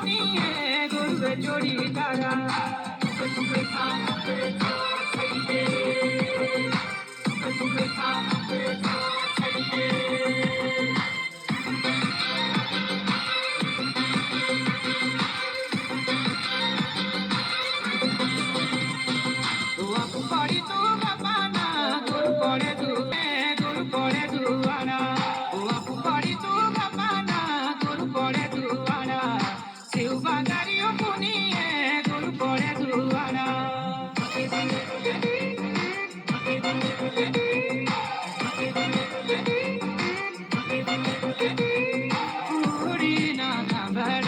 নিয়ে গরুবে চড়ি তারা পড়ি তু বাপানা গরু পড়ে তু গরু পড়ে দুয়ানা পড়ি তু বাপানা গরু পড়ে দুয়ানা শিব বাজারিও পুনিয়ে গরু পড়ে দুয়ানা পুরি না খাবার